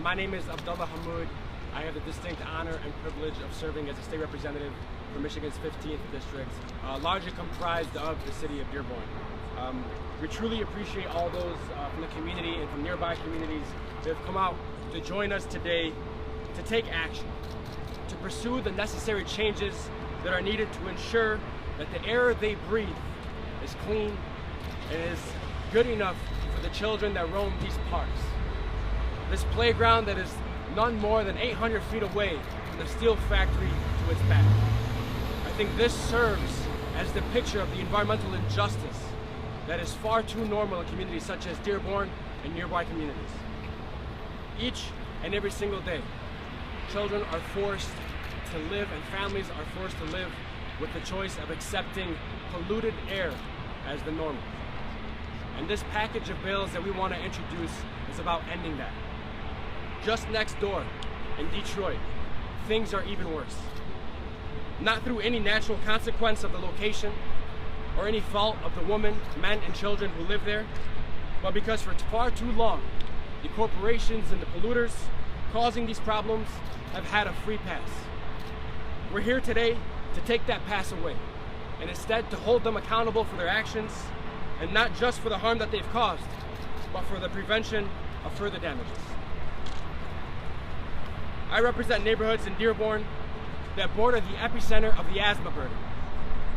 My name is Abdullah Hamoud. I have the distinct honor and privilege of serving as a state representative for Michigan's 15th district, largely comprised of the city of Dearborn. We truly appreciate all those from the community and from nearby communities that have come out to join us today to take action, to pursue the necessary changes that are needed to ensure that the air they breathe is clean and is good enough for the children that roam these parks. This playground that is none more than 800 feet away from the steel factory to its back. I think this serves as the picture of the environmental injustice that is far too normal in communities such as Dearborn and nearby communities. Each and every single day, children are forced to live and families are forced to live with the choice of accepting polluted air as the normal. And this package of bills that we want to introduce is about ending that. Just next door in Detroit, things are even worse. Not through any natural consequence of the location or any fault of the women, men, and children who live there, but because for far too long, the corporations and the polluters causing these problems have had a free pass. We're here today to take that pass away, and instead to hold them accountable for their actions, and not just for the harm that they've caused, but for the prevention of further damages. I represent neighborhoods in Dearborn that border the epicenter of the asthma burden,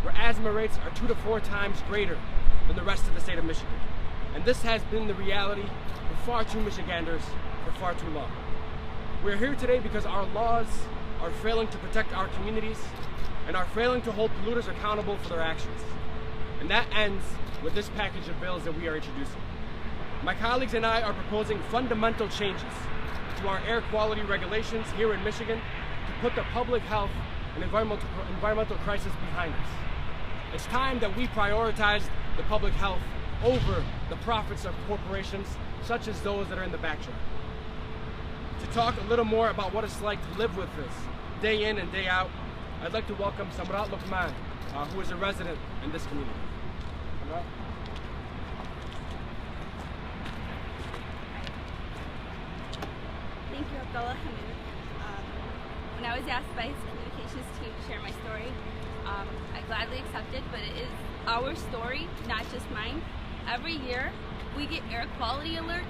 where asthma rates are 2 to 4 times greater than the rest of the state of Michigan. And this has been the reality for far too Michiganders for far too long. We're here today because our laws are failing to protect our communities and are failing to hold polluters accountable for their actions. And that ends with this package of bills that we are introducing. My colleagues and I are proposing fundamental changes to our air quality regulations here in Michigan to put the public health and environmental crisis behind us. It's time that we prioritize the public health over the profits of corporations such as those that are in the backdrop. To talk a little more about what it's like to live with this day in and day out, I'd like to welcome Samrat Luqman, who is a resident in this community. Samrat? Thank you, Abdullah Hamoud. When I was asked by his communications team to share my story, I gladly accepted, but it is our story, not just mine. Every year, we get air quality alerts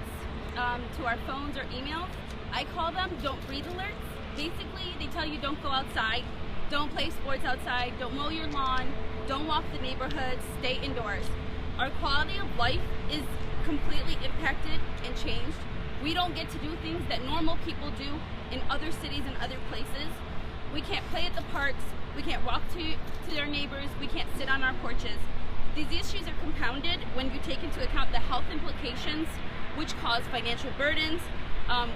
to our phones or emails. I call them don't breathe alerts. Basically, they tell you don't go outside, don't play sports outside, don't mow your lawn, don't walk the neighborhood, stay indoors. Our quality of life is completely impacted and changed. We don't get to do things that normal people do in other cities and other places. We can't play at the parks, we can't walk to their neighbors, we can't sit on our porches. These issues are compounded when you take into account the health implications, which cause financial burdens,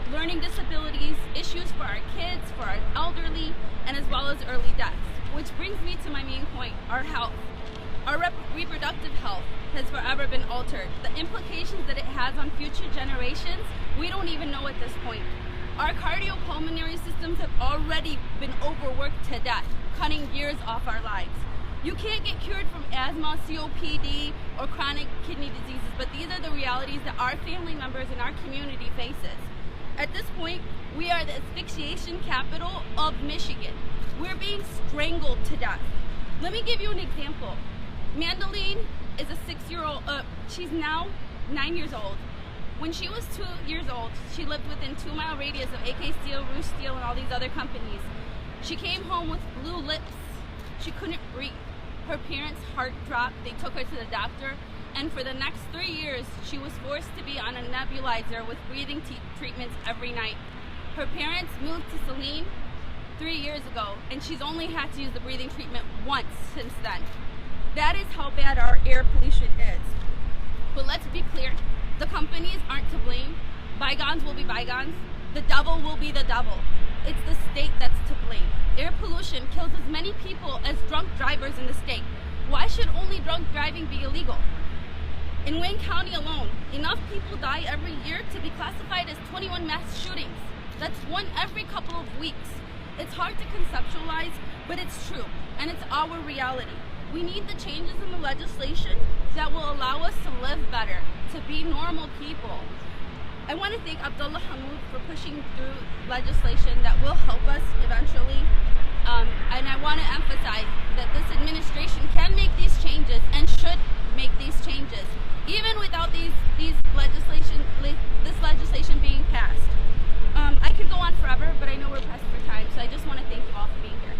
learning disabilities, issues for our kids, for our elderly, and as well as early deaths. Which brings me to my main point, our health. Our reproductive health has forever been altered. The implications that it has on future generations, we don't even know at this point. Our cardiopulmonary systems have already been overworked to death, cutting years off our lives. You can't get cured from asthma, COPD, or chronic kidney diseases, but these are the realities that our family members in our community faces. At this point, we are the asphyxiation capital of Michigan. We're being strangled to death. Let me give you an example. Mandeline is a 6-year-old, she's now 9 years old. When she was 2 years old, she lived within 2-mile radius of AK Steel, Rouge Steel, and all these other companies. She came home with blue lips. She couldn't breathe. Her parents' heart dropped. They took her to the doctor, and for the next 3 years, she was forced to be on a nebulizer with breathing treatments every night. Her parents moved to Salina 3 years ago, and she's only had to use the breathing treatment once since then. That is how bad our air pollution is. But let's be clear, the companies aren't to blame. Bygones will be bygones. The devil will be the devil. It's the state that's to blame. Air pollution kills as many people as drunk drivers in the state. Why should only drunk driving be illegal? In Wayne County alone, enough people die every year to be classified as 21 mass shootings. That's one every couple of weeks. It's hard to conceptualize, but it's true, and it's our reality. We need the changes in the legislation that will allow us to live better, to be normal people. I want to thank Abdullah Hamoud for pushing through legislation that will help us eventually. And I want to emphasize that this administration can make these changes and should make these changes, even without this legislation being passed. I could go on forever, but I know we're pressed for time, so I just want to thank you all for being here.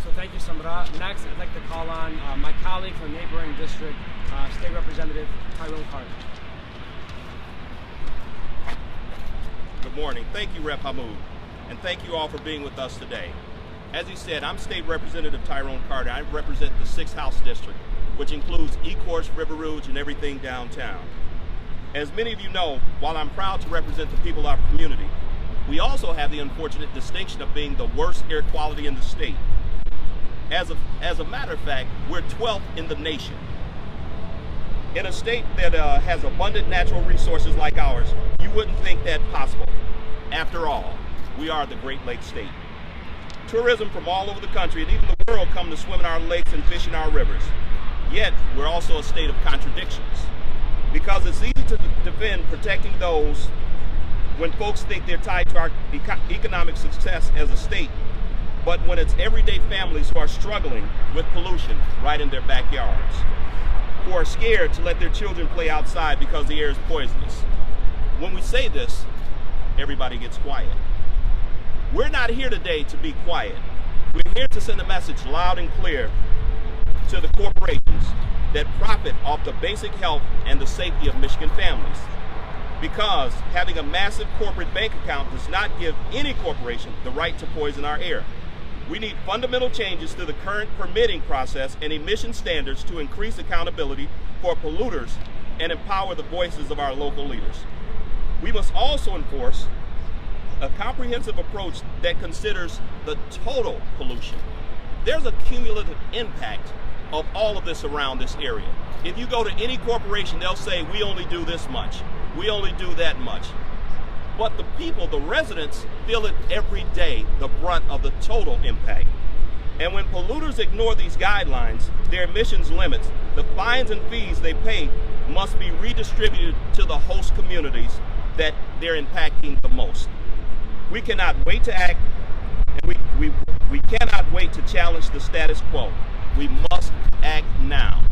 So thank you, Samra. Next, I'd like to call on my colleague from the neighboring district, State Representative Tyrone Carter. Good morning. Thank you, Rep. Hamoud, and thank you all for being with us today. As he said, I'm State Representative Tyrone Carter. I represent the 6th House District, which includes Ecorse, River Rouge, and everything downtown. As many of you know, while I'm proud to represent the people of our community, we also have the unfortunate distinction of being the worst air quality in the state. As a matter of fact, we're 12th in the nation. In a state that has abundant natural resources like ours, you wouldn't think that possible. After all, we are the Great Lakes state. Tourism from all over the country and even the world come to swim in our lakes and fish in our rivers. Yet, we're also a state of contradictions. Because it's easy to defend protecting those when folks think they're tied to our economic success as a state, but when it's everyday families who are struggling with pollution right in their backyards, who are scared to let their children play outside because the air is poisonous. When we say this, everybody gets quiet. We're not here today to be quiet. We're here to send a message loud and clear to the corporations that profit off the basic health and the safety of Michigan families. Because having a massive corporate bank account does not give any corporation the right to poison our air. We need fundamental changes to the current permitting process and emission standards to increase accountability for polluters and empower the voices of our local leaders. We must also enforce a comprehensive approach that considers the total pollution. There's a cumulative impact of all of this around this area. If you go to any corporation, they'll say, we only do this much, we only do that much. But the people, the residents, feel it every day, the brunt of the total impact. And when polluters ignore these guidelines, their emissions limits, the fines and fees they pay must be redistributed to the host communities that they're impacting the most. We cannot wait to act, and we cannot wait to challenge the status quo. We must act now.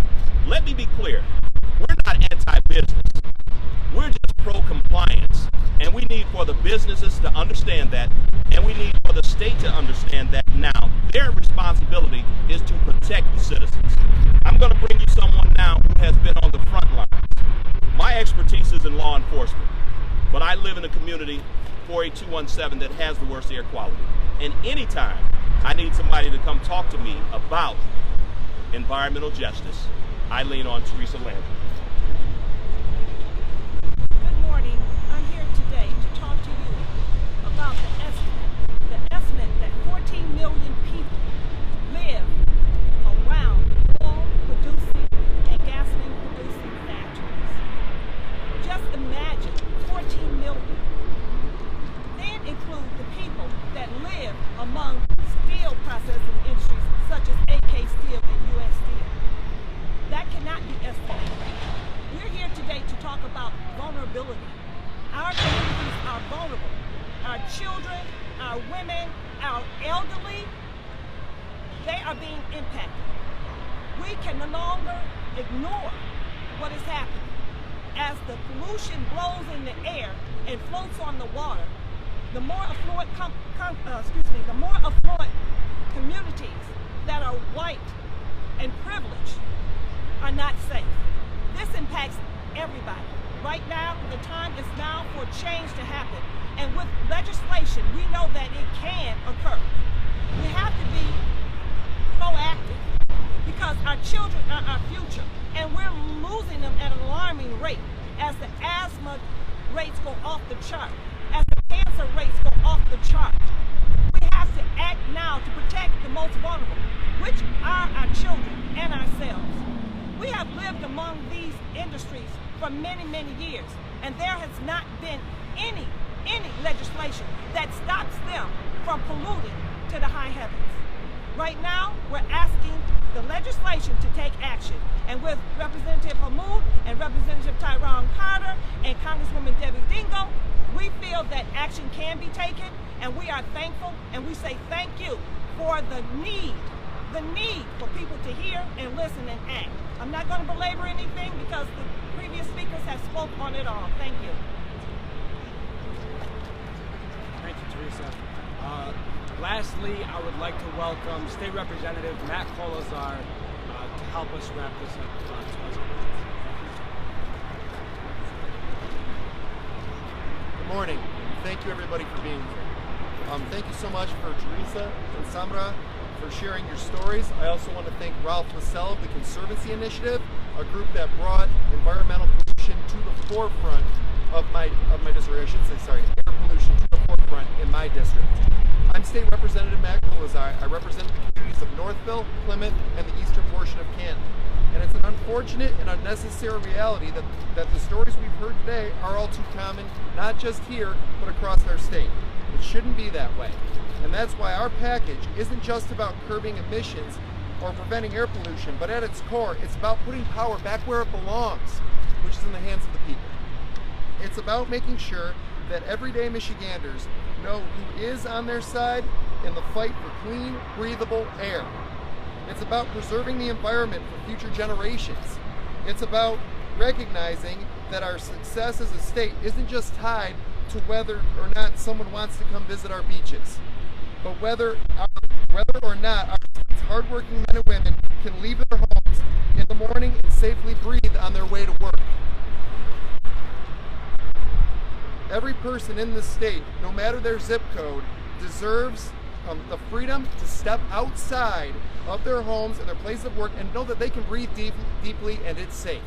Let me be clear, we're not anti-business. We're just pro-compliance. And we need for the businesses to understand that, and we need for the state to understand that now. Their responsibility is to protect the citizens. I'm going to bring you someone now who has been on the front lines. My expertise is in law enforcement, but I live in a community, 48217, that has the worst air quality. And anytime I need somebody to come talk to me about environmental justice, I lean on Teresa Landry. Good morning. I'm here today to talk to you about the estimate that 14 million people live around oil-producing and gasoline-producing factories. Just imagine 14 million. Then include the people that live among steel processing industries such as AK Steel and US Steel. That cannot be estimated. We're here today to talk about vulnerability. Our communities are vulnerable. Our children, our women, our elderly, they are being impacted. We can no longer ignore what is happening. As the pollution blows in the air and floats on the water, the more affluent communities that are white and privileged are not safe. This impacts everybody. Right now, the time is now for change to happen. And with legislation, we know that it can occur. We have to be proactive because our children are our future, and we're losing them at an alarming rate as the asthma rates go off the chart, as the cancer rates go off the chart. We have to act now to protect the most vulnerable, which are our children and ourselves. We have lived among these industries for many, many years, and there has not been any legislation that stops them from polluting to the high heavens. Right now, we're asking the legislation to take action. And with Representative Hammoud and Representative Tyrone Carter and Congresswoman Debbie Dingo, we feel that action can be taken, and we are thankful, and we say thank you for the need for people to hear and listen and act. I'm not going to belabor anything because the previous speakers have spoke on it all. Thank you. Thank you, Teresa. Lastly, I would like to welcome State Representative Matt Colazar to help us wrap this up. Good morning. Thank you, everybody, for being here. Thank you so much for Teresa and Samra for sharing your stories. I also want to thank Ralph Lassell of the Conservancy Initiative, a group that brought environmental pollution to the forefront of my district. I should say, sorry, air pollution to the forefront in my district. I'm State Representative Matt Colazar. I represent the communities of Northville, Plymouth, and the eastern portion of Canton. And it's an unfortunate and unnecessary reality that the stories we've heard today are all too common, not just here, but across our state. It shouldn't be that way. And that's why our package isn't just about curbing emissions or preventing air pollution, but at its core, it's about putting power back where it belongs, which is in the hands of the people. It's about making sure that everyday Michiganders know who is on their side in the fight for clean, breathable air. It's about preserving the environment for future generations. It's about recognizing that our success as a state isn't just tied to whether or not someone wants to come visit our beaches, but whether or not our state's hardworking men and women can leave their homes in the morning and safely breathe on their way to work. Every person in this state, no matter their zip code, deserves the freedom to step outside of their homes and their place of work and know that they can breathe deeply and it's safe.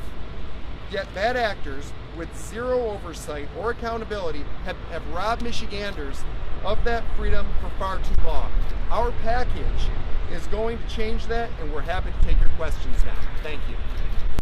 Yet bad actors with zero oversight or accountability have robbed Michiganders of that freedom for far too long. Our package is going to change that, and we're happy to take your questions now. Thank you.